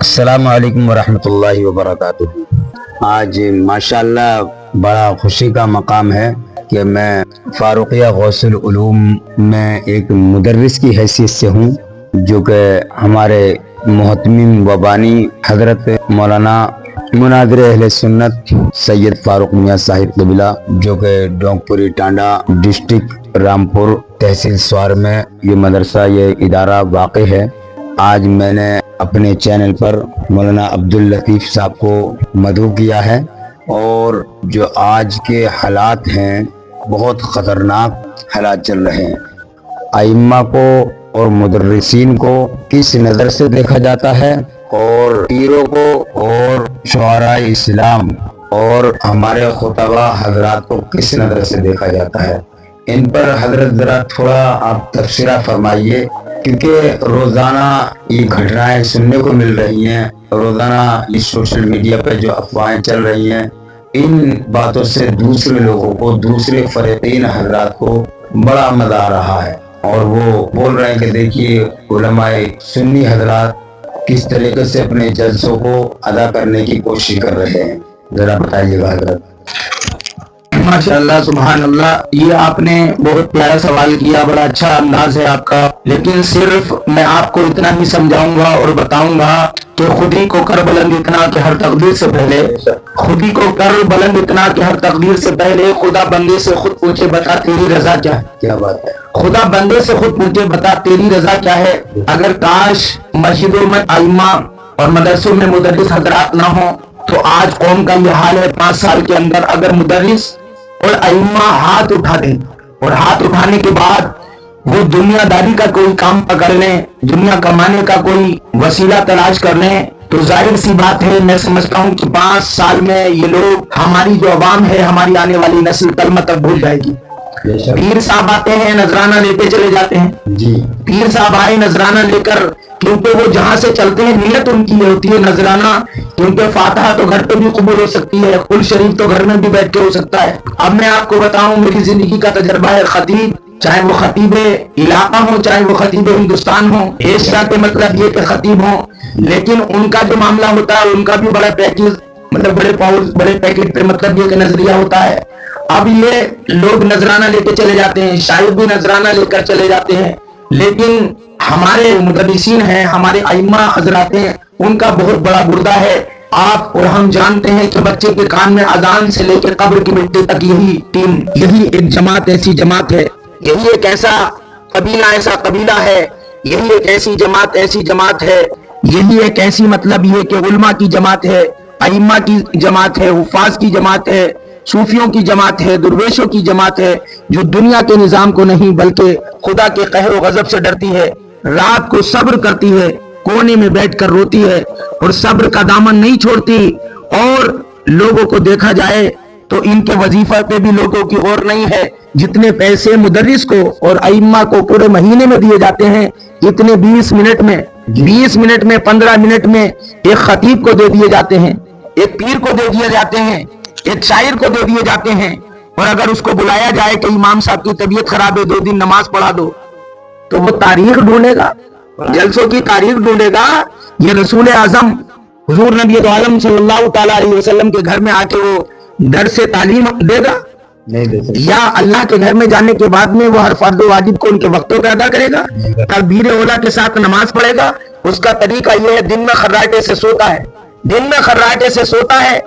السلام علیکم ورحمۃ اللہ وبرکاتہ۔ آج ماشاءاللہ بڑا خوشی کا مقام ہے کہ میں فاروقیہ غوث العلوم میں ایک مدرس کی حیثیت سے ہوں، جو کہ ہمارے محتمم و بانی حضرت مولانا مناظر اہل سنت سید فاروق میاں صاحب قبلہ، جو کہ ڈونگ پوری ٹانڈا ڈسٹرکٹ رامپور تحصیل سوار میں یہ مدرسہ یہ ادارہ واقع ہے۔ آج میں نے اپنے چینل پر مولانا عبداللطیف صاحب کو مدعو کیا ہے، اور جو آج کے حالات ہیں بہت خطرناک حالات چل رہے ہیں۔ ائمہ کو اور مدرسین کو کس نظر سے دیکھا جاتا ہے، اور پیروں کو اور شعراء اسلام اور ہمارے خطبہ حضرات کو کس نظر سے دیکھا جاتا ہے، ان پر حضرت ذرا تھوڑا آپ تبصرہ فرمائیے، کیونکہ روزانہ یہ گھٹنائیں سننے کو مل رہی ہیں، روزانہ اس سوشل میڈیا پہ جو افواہیں چل رہی ہیں، ان باتوں سے دوسرے لوگوں کو، دوسرے فریقین حضرات کو بڑا مزہ آ رہا ہے، اور وہ بول رہے ہیں کہ دیکھیے علماء سنی حضرات کس طریقے سے اپنے جلسوں کو ادا کرنے کی کوشش کر رہے ہیں، ذرا بتائیے گا حضرت۔ ماشاءاللہ سبحان اللہ، یہ آپ نے بہت پیارا سوال کیا، بڑا اچھا انداز ہے آپ کا، لیکن صرف میں آپ کو اتنا ہی سمجھاؤں گا اور بتاؤں گا کہ خود ہی کو کر بلند اتنا کہ ہر تقدیر سے پہلے، خود ہی کو کر بلند اتنا کہ ہر تقدیر سے پہلے خدا بندے سے خود پوچھے بتا تیری رضا کیا ہے۔ کیا بات ہے، خدا بندے سے خود پوچھے بتا تیری رضا کیا ہے۔ اگر کاش مسجدوں میں ائمہ اور مدرسوں میں مدرس حضرات نہ ہوں تو آج قوم کا یہ حال ہے۔ 5 سال کے اندر اگر مدرس اور ائمہ ہاتھ اٹھا دیں، اور ہاتھ اٹھانے کے بعد وہ دنیا داری کا کوئی کام پکڑ لیں، دنیا کمانے کا کوئی وسیلہ تلاش کر لیں، تو ظاہر سی بات ہے، میں سمجھتا ہوں کہ 5 سال میں یہ لوگ، ہماری جو عوام ہے، ہماری آنے والی نسل کلمہ تک بھول جائے گی۔ پیر صاحب آتے ہیں، نذرانہ لیتے چلے جاتے ہیں، جی پیر صاحب آئے نذرانہ لے کر، کیونکہ وہ جہاں سے چلتے ہیں نیت ان کی یہ ہوتی ہے نذرانہ، کیونکہ فاتحہ تو گھر پہ بھی قبول ہو سکتی ہے، قل شریف تو گھر میں بھی بیٹھ کے ہو سکتا ہے۔ اب میں آپ کو بتاؤں، میری زندگی کا تجربہ ہے، خطیب چاہے وہ خطیب علاقہ ہو، چاہے وہ خطیب ہندوستان ہو، ایشیا کے مطلب یہ کہ خطیب ہو، لیکن ان کا جو معاملہ ہوتا ہے ان کا بھی بڑا پیکیج، مطلب بڑے پیکٹ پہ مطلب یہ کہ نظریہ ہوتا ہے۔ اب یہ لوگ نذرانہ لے کے چلے جاتے ہیں، شاید بھی نذرانہ لے کر چلے جاتے ہیں، لیکن ہمارے مدرسین ہیں، ہمارے ائمہ حضرات ہیں، ان کا بہت بڑا گردہ ہے۔ آپ اور ہم جانتے ہیں کہ بچے کے کان میں اذان سے لے کے قبر کی مٹی تک یہی ٹیم، یہی ایک جماعت ایسی جماعت ہے، یہی ایک ایسا قبیلہ ہے، یہی ایک ایسی جماعت ہے، یہی ایک ایسی مطلب یہ کہ علماء کی جماعت ہے، ائمہ کی جماعت ہے، حفاظ کی جماعت ہے، صوفیوں کی جماعت ہے، درویشوں کی جماعت ہے، جو دنیا کے نظام کو نہیں بلکہ خدا کے قہر و غضب سے ڈرتی ہے، رات کو صبر کرتی ہے، کونے میں بیٹھ کر روتی ہے، اور صبر کا دامن نہیں چھوڑتی۔ اور لوگوں کو دیکھا جائے تو ان کے وظیفہ پہ بھی لوگوں کی غور نہیں ہے۔ جتنے پیسے مدرس کو اور ائمہ کو پورے مہینے میں دیے جاتے ہیں، اتنے 20 منٹ میں 15 منٹ میں ایک خطیب کو دے دیے جاتے ہیں، ایک پیر کو دے دیے جاتے ہیں، ایک شاعر کو دے دیے جاتے ہیں۔ اور اگر اس کو بلایا جائے کہ امام صاحب کی طبیعت خراب ہے، 2 دن نماز پڑھا دو، تو وہ تاریخ ڈھونڈے گا، جلسوں کی تاریخ ڈھونڈے گا۔ یہ رسول اعظم حضور نبی عالم صلی اللہ تعالی علیہ وسلم کے گھر میں آ کے وہ درس تعلیم دے گا، نہیں دے سکتے، یا اللہ کے گھر میں جانے کے بعد میں وہ ہر فرض و واجب کو ان کے وقتوں پہ ادا کرے گا، تکبیر اولیٰ کے ساتھ نماز پڑھے گا۔ اس کا طریقہ یہ ہے، دن میں خراٹے سے سوتا ہے،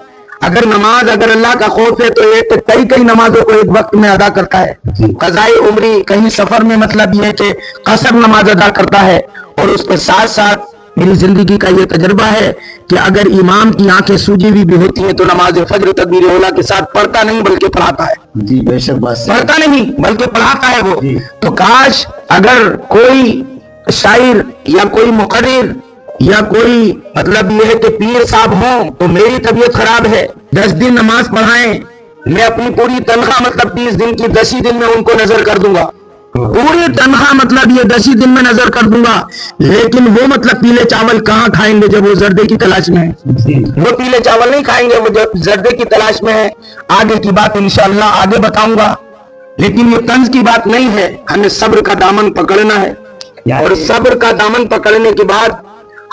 اگر اللہ کا خوف ہے تو کئی نمازوں کو ایک وقت میں ادا کرتا ہے، قضاء عمری کہیں سفر میں مطلب یہ ہے کہ قصر نماز ادا کرتا ہے۔ اور اس کے ساتھ ساتھ میری زندگی کا یہ تجربہ ہے کہ اگر امام کی آنکھیں سوجی بھی ہوتی ہیں تو نماز فجر تکبیر اولیٰ کے ساتھ پڑھتا نہیں بلکہ پڑھاتا ہے، جی بے شک بات، پڑھتا نہیں بلکہ پڑھاتا ہے وہ۔ تو کاش اگر کوئی شاعر یا کوئی مقرر یا کوئی مطلب یہ ہے کہ پیر صاحب ہوں تو میری طبیعت خراب ہے، 10 دن نماز پڑھائیں، میں اپنی پوری تنخواہ مطلب 30 دن کی 10 دن میں ان کو نظر کر دوں گا، پوری تنخواہ مطلب یہ 10 دن میں نظر کر دوں گا، لیکن وہ مطلب پیلے چاول کہاں کھائیں گے جب وہ زردے کی تلاش میں ہیں؟ وہ پیلے چاول نہیں کھائیں گے، وہ جب زردے کی تلاش میں ہے۔ آگے کی بات انشاءاللہ آگے بتاؤں گا، لیکن یہ طنز کی بات نہیں ہے، ہمیں صبر کا دامن پکڑنا ہے، اور صبر کا دامن پکڑنے کے بعد